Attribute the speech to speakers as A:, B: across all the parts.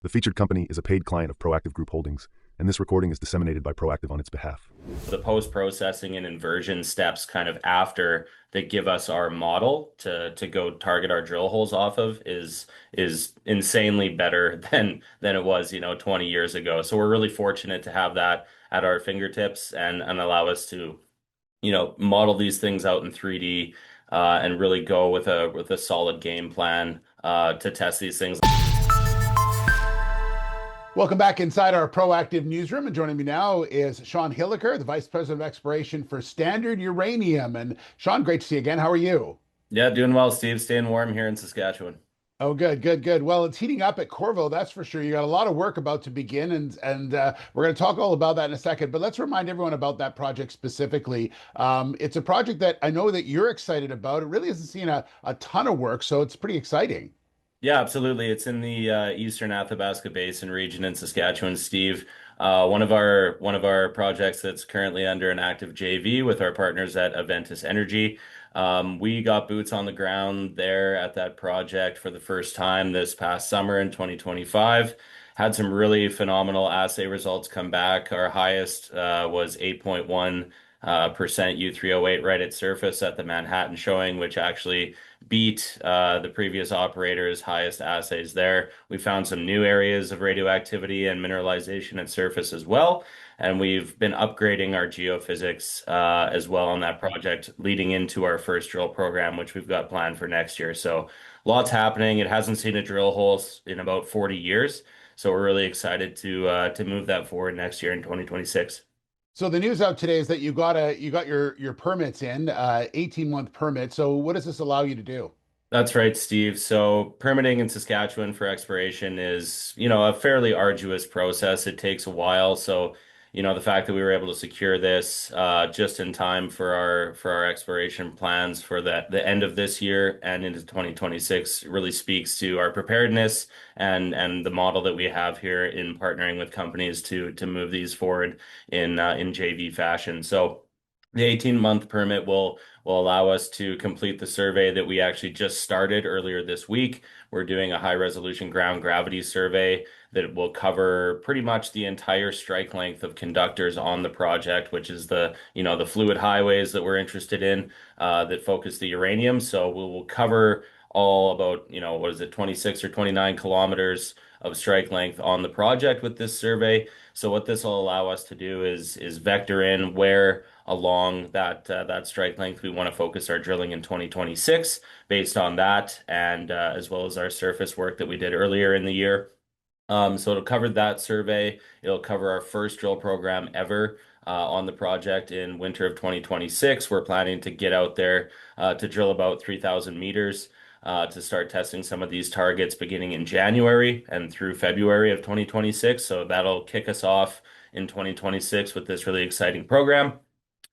A: The featured company is a paid client of Proactive Group Holdings, and this recording is disseminated by Proactive on its behalf.
B: The post-processing and inversion steps kind of after that give us our model to go target our drill holes off of is insanely better than it was, 20 years ago. So we're really fortunate to have that at our fingertips and allow us to, model these things out in 3D and really go with a solid game plan to test these things.
C: Welcome back inside our Proactive newsroom. And joining me now is Sean Hilliker, the Vice President of Exploration for Standard Uranium. And Sean, great to see you again. How are you?
B: Yeah, doing well, Steve. Staying warm here in Saskatchewan.
C: Oh, good, good, good. Well, it's heating up at Corville, that's for sure. You got a lot of work about to begin, and we're going to talk all about that in a second. But let's remind everyone about that project specifically. It's a project that I know that you're excited about. It really hasn't seen a ton of work, so it's pretty exciting.
B: Yeah, absolutely. It's in the Eastern Athabasca Basin region in Saskatchewan, Steve. One of our projects that's currently under an active JV with our partners at Aventus Energy. We got boots on the ground there at that project for the first time this past summer in 2025. Had some really phenomenal assay results come back. Our highest was 8.1 percent U3O8 right at surface at the Manhattan showing, which actually beat the previous operator's highest assays there. We found some new areas of radioactivity and mineralization at surface as well. And we've been upgrading our geophysics as well on that project, leading into our first drill program, which we've got planned for next year. So lots happening. It hasn't seen a drill hole in about 40 years. So we're really excited to move that forward next year in 2026.
C: So the news out today is that you got your permits in, 18-month permit. So what does this allow you to do?
B: That's right, Steve. So permitting in Saskatchewan for exploration is, a fairly arduous process. It takes a while. So, the fact that we were able to secure this just in time for our exploration plans for the end of this year and into 2026 really speaks to our preparedness and the model that we have here in partnering with companies to move these forward in JV fashion. So the 18-month permit will allow us to complete the survey that we actually just started earlier this week. We're doing a high resolution ground gravity survey that will cover pretty much the entire strike length of conductors on the project, which is the fluid highways that we're interested in that focus the uranium. So we will cover all about, what is it, 26 or 29 kilometers of strike length on the project with this survey. So what this will allow us to do is vector in where along that strike length we want to focus our drilling in 2026 based on that, and as well as our surface work that we did earlier in the year. So it'll cover that survey. It'll cover our first drill program ever on the project in winter of 2026. We're planning to get out there to drill about 3,000 meters to start testing some of these targets beginning in January and through February of 2026. So that'll kick us off in 2026 with this really exciting program.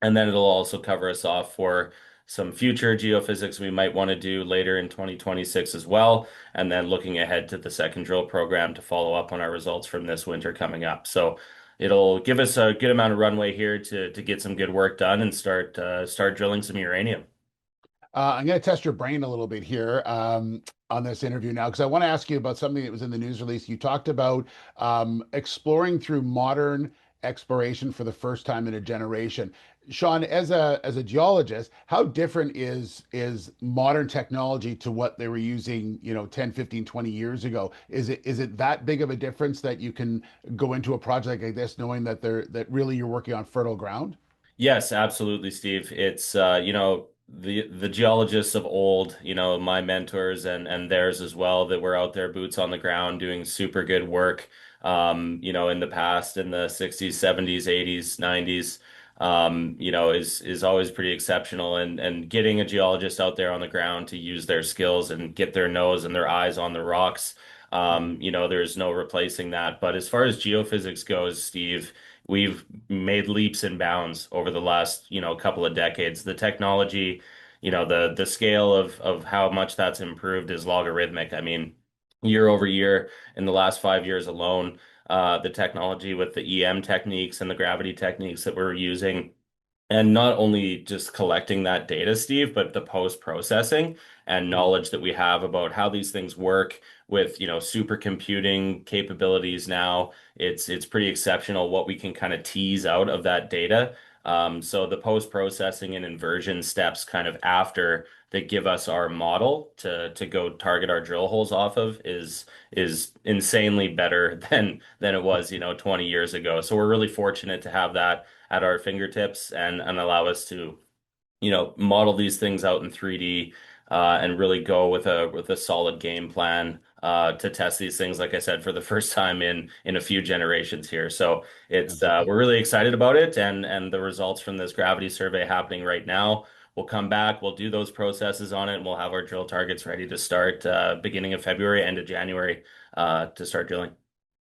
B: And then it'll also cover us off for some future geophysics we might want to do later in 2026 as well. And then looking ahead to the second drill program to follow up on our results from this winter coming up. So it'll give us a good amount of runway here to get some good work done and start drilling some uranium.
C: I'm going to test your brain a little bit here on this interview now, because I want to ask you about something that was in the news release. You talked about exploring through modern exploration for the first time in a generation. Sean, as a geologist, how different is modern technology to what they were using, 10, 15, 20 years ago? Is it that big of a difference that you can go into a project like this knowing that really you're working on fertile ground?
B: Yes, absolutely, Steve. It's the geologists of old, my mentors and theirs as well, that were out there boots on the ground doing super good work. In the past, in the 60s, 70s, 80s, 90s, is always pretty exceptional. And getting a geologist out there on the ground to use their skills and get their nose and their eyes on the rocks, there's no replacing that. But as far as geophysics goes, Steve, we've made leaps and bounds over the last, couple of decades. The technology, the scale of how much that's improved is logarithmic. I mean, year over year in the last 5 years alone, the technology with the EM techniques and the gravity techniques that we're using, and not only just collecting that data, Steve, but the post-processing and knowledge that we have about how these things work, with, supercomputing capabilities now, it's pretty exceptional what we can kind of tease out of that data. So the post-processing and inversion steps kind of after that give us our model to go target our drill holes off of is insanely better than it was, 20 years ago. So we're really fortunate to have that at our fingertips and allow us to, model these things out in 3D, and really go with a solid game plan to test these things, like I said, for the first time in a few generations here. So it's we're really excited about it, and the results from this gravity survey happening right now. We'll come back, we'll do those processes on it, and we'll have our drill targets ready to start beginning of February, end of January, to start drilling.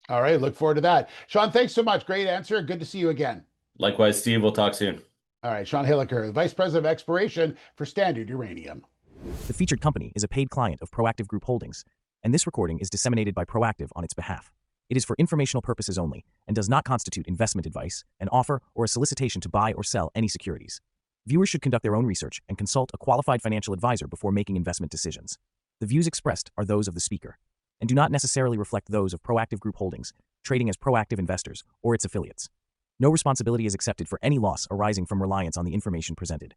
C: All right, look forward to that. Sean, thanks so much. Great answer. Good to see you again.
B: Likewise, Steve, we'll talk soon.
C: All right, Sean Hilliker, Vice President of Exploration for Standard Uranium.
D: The featured company is a paid client of Proactive Group Holdings, and this recording is disseminated by Proactive on its behalf. It is for informational purposes only and does not constitute investment advice, an offer, or a solicitation to buy or sell any securities. Viewers should conduct their own research and consult a qualified financial advisor before making investment decisions. The views expressed are those of the speaker and do not necessarily reflect those of Proactive Group Holdings, trading as Proactive Investors or its affiliates. No responsibility is accepted for any loss arising from reliance on the information presented.